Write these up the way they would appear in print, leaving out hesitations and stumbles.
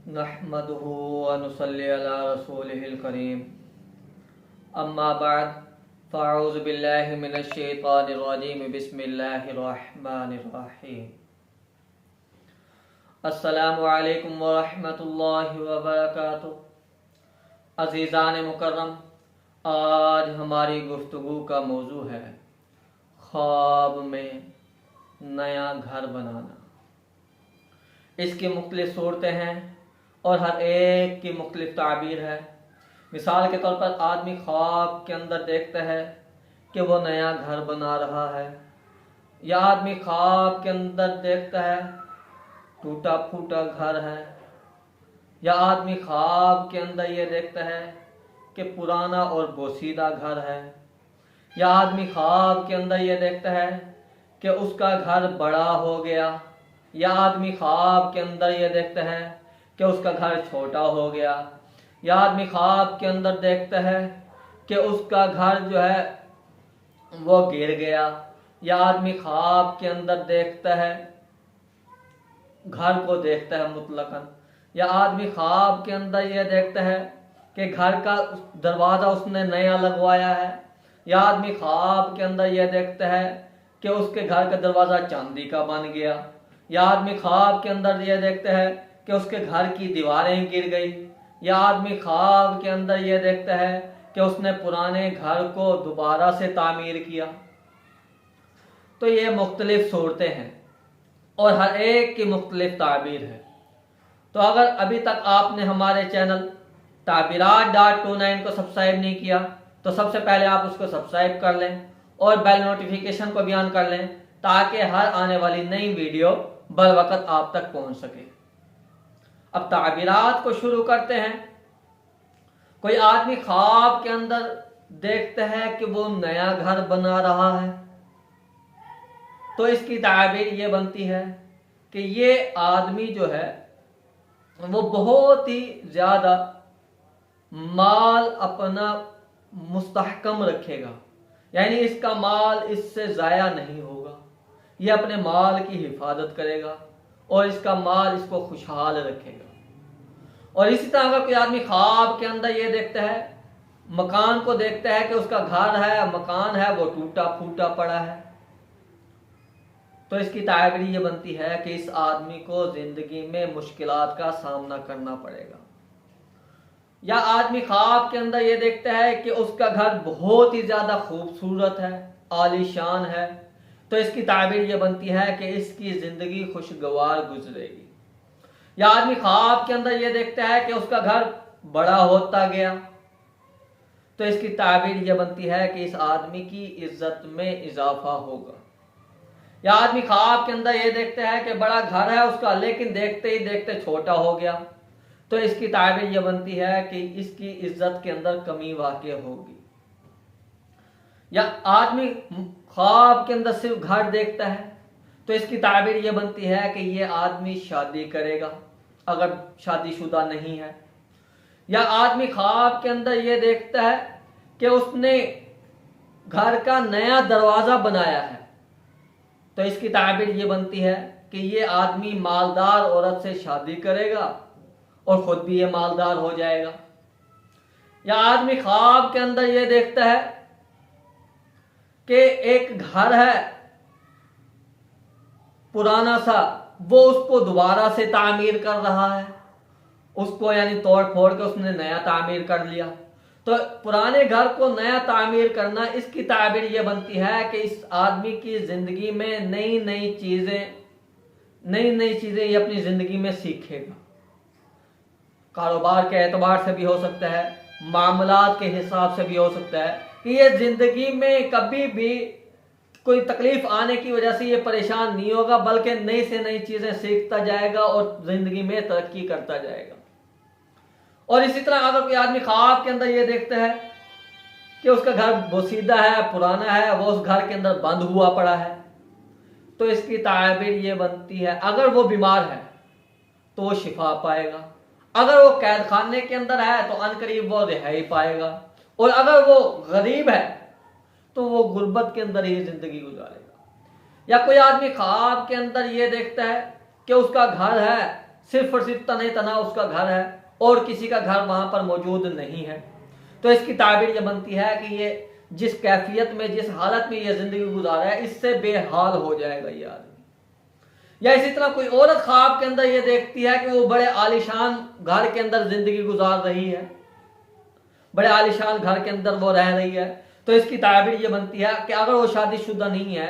नहमदुहु व नुसल्ली अला रसूलिहिल करीम। अम्मा बाद फ़अऊज़ु बिल्लाहि मिनश शैतानिर रजीम। बिस्मिल्लाहिर रहमानिर रहीम। अस्सलामु अलैकुम व रहमतुल्लाहि व बरकातुहू। अज़ीज़ान मुकर्रम, आज हमारी गुफ्तगू का मौजू है ख्वाब में नया घर बनाना। इसकी मुख्तलिफ़ सूरतें हैं और हर एक की मुख्तलिफ़ ताबीर है। मिसाल के तौर पर आदमी ख्वाब के अंदर देखता है कि वो नया घर बना रहा है, या आदमी ख्वाब के अंदर देखता है टूटा फूटा घर है, या आदमी ख्वाब के अंदर ये देखता है कि पुराना और बोसीदा घर है, या आदमी ख्वाब के अंदर ये देखता है कि उसका घर बड़ा हो गया, या आदमी ख्वाब के अंदर ये देखता है कि उसका घर छोटा हो गया, या आदमी ख्वाब के अंदर देखता है कि उसका घर जो है वो गिर गया, या आदमी ख्वाब के अंदर देखता है घर को देखता है मुतलकन, या आदमी ख्वाब के अंदर ये देखता है कि घर का दरवाज़ा उसने नया लगवाया है, या आदमी ख्वाब के अंदर ये देखता है कि उसके घर का दरवाज़ा चांदी का बन गया, या आदमी ख्वाब के अंदर ये देखता है कि उसके घर की दीवारें गिर गई, या आदमी ख्वाब के अंदर ये देखता है कि उसने पुराने घर को दोबारा से तामीर किया। तो ये मुख्तलिफ सूरतें हैं और हर एक की मुख्तलिफ ताबीर है। तो अगर अभी तक आपने हमारे चैनल ताबीरात.29 को सब्सक्राइब नहीं किया तो सबसे पहले आप उसको सब्सक्राइब कर लें और बेल नोटिफिकेशन को भी ऑन कर लें, ताकि हर आने वाली नई वीडियो बर वक्त आप तक पहुंच सके। अब ताबीरात को शुरू करते हैं। कोई आदमी ख्वाब के अंदर देखता है कि वो नया घर बना रहा है, तो इसकी ताबीर ये बनती है कि ये आदमी जो है वो बहुत ही ज़्यादा माल अपना मुस्तहकम रखेगा, यानी इसका माल इससे ज़ाया नहीं होगा। ये अपने माल की हिफाजत करेगा और इसका माल इसको खुशहाल रखेगा। और इसी तरह अगर कोई आदमी ख्वाब के अंदर ये देखता है, मकान को देखता है कि उसका घर है, मकान है, वो टूटा फूटा पड़ा है, तो इसकी ताबीर ये बनती है कि इस आदमी को ज़िंदगी में मुश्किलात का सामना करना पड़ेगा। या आदमी ख्वाब के अंदर ये देखता है कि उसका घर बहुत ही ज़्यादा खूबसूरत है, आलीशान है, तो इसकी ताबीर ये बनती है कि इसकी ज़िंदगी खुशगवार गुजरेगी। या आदमी ख्वाब के अंदर ये देखता है कि उसका घर बड़ा होता गया, तो इसकी ताबीर ये बनती है कि इस आदमी की इज्जत में इजाफा होगा। या आदमी ख्वाब के अंदर ये देखता है कि बड़ा घर है उसका, लेकिन देखते ही देखते छोटा हो गया, तो इसकी ताबीर ये बनती है कि इसकी इज्जत के अंदर कमी वाक़ई होगी। या आदमी ख्वाब के अंदर सिर्फ घर देखता है, तो इसकी ताबीर ये बनती है कि ये आदमी शादी करेगा अगर शादीशुदा नहीं है। या आदमी ख्वाब के अंदर ये देखता है कि उसने घर का नया दरवाज़ा बनाया है, तो इसकी ताबीर ये बनती है कि ये आदमी मालदार औरत से शादी करेगा और ख़ुद भी ये मालदार हो जाएगा। या आदमी ख्वाब के अंदर ये देखता है कि एक घर है पुराना सा, वो उसको दोबारा से तामीर कर रहा है, उसको यानी तोड़ फोड़ के उसने नया तामीर कर लिया। तो पुराने घर को नया तामीर करना, इसकी ताबीर ये बनती है कि इस आदमी की ज़िंदगी में नई नई चीज़ें ये अपनी ज़िंदगी में सीखेगा। कारोबार के एतबार से भी हो सकता है, मामलात के हिसाब से भी हो सकता है कि ये ज़िंदगी में कभी भी कोई तकलीफ आने की वजह से ये परेशान नहीं होगा, बल्कि नई से नई चीज़ें सीखता जाएगा और ज़िंदगी में तरक्की करता जाएगा। और इसी तरह अगर कोई आदमी ख्वाब के अंदर ये देखता है कि उसका घर बोसीदा है, पुराना है, वो उस घर के अंदर बंद हुआ पड़ा है, तो इसकी ताबीर ये बनती है अगर वो बीमार है तो वो शिफा पाएगा, अगर वो कैद खाने के अंदर है तो अनकरीब वो रिहाई पाएगा, और अगर वो गरीब है तो वो गुर्बत के अंदर ही ज़िंदगी गुजारेगा। या कोई आदमी ख्वाब के अंदर ये देखता है कि उसका घर है सिर्फ और सिर्फ तने तना उसका घर है और किसी का घर वहां पर मौजूद नहीं है। तो इसकी ताबीर ये बनती है कि ये जिस कैफियत में, जिस हालत में ये जिंदगी गुजारा है, इससे बेहाल हो जाएगा ये आदमी। या इसी तरह कोई औरत ख्वाब के अंदर ये देखती है कि वो बड़े आलिशान घर के अंदर जिंदगी गुजार रही है, बड़े आलिशान घर के अंदर वो रह रही है, तो इसकी ताबीर ये बनती है कि अगर वो शादीशुदा नहीं है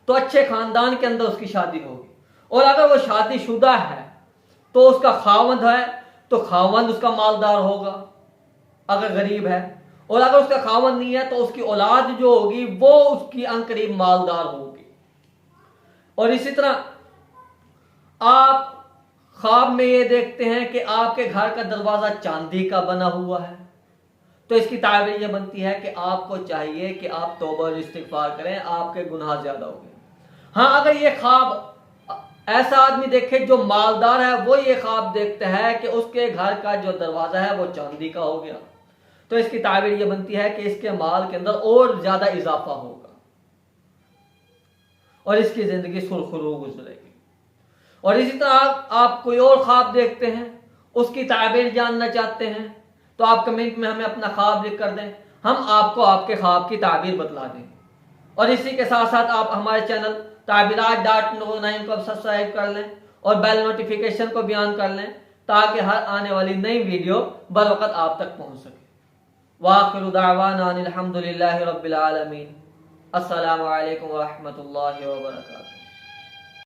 तो अच्छे खानदान के अंदर उसकी शादी होगी, और अगर वो शादीशुदा है तो उसका खावंद है तो खावंद उसका मालदार होगा अगर गरीब है, और अगर उसका खावंद नहीं है तो उसकी औलाद जो होगी वो उसकी अनकरीब मालदार होगी। और इसी तरह आप ख्वाब में ये देखते हैं कि आपके घर का दरवाजा चांदी का बना हुआ है, तो इसकी ताबीर ये बनती है कि आपको चाहिए कि आप तौबा और इस्तिगफार करें, आपके गुनाह ज्यादा हो गए। हाँ, अगर ये ख्वाब ऐसा आदमी देखे जो मालदार है, वो ये ख्वाब देखता है कि उसके घर का जो दरवाजा है वो चांदी का हो गया, तो इसकी ताबीर ये बनती है कि इसके माल के अंदर और ज्यादा इजाफा होगा और इसकी जिंदगी सुरखरू गुजरेगी। और इसी तरह आप कोई और ख्वाब देखते हैं, उसकी ताबीर जानना चाहते हैं, तो आप कमेंट में हमें अपना ख्वाब लिख कर दें, हम आपको आपके ख्वाब की ताबीर बतला दें। और इसी के साथ साथ आप हमारे चैनल ताबीरात.9 को सब्सक्राइब कर लें और बेल नोटिफिकेशन को भी ऑन कर लें, ताकि हर आने वाली नई वीडियो बर वक़्त आप तक पहुंच सके। वाखिरु दावाना अनिल हम्दुलिल्लाहि रब्बिल आलमीन। अस्सलामु अलैकुम व रहमतुल्लाहि व बरकातुहू।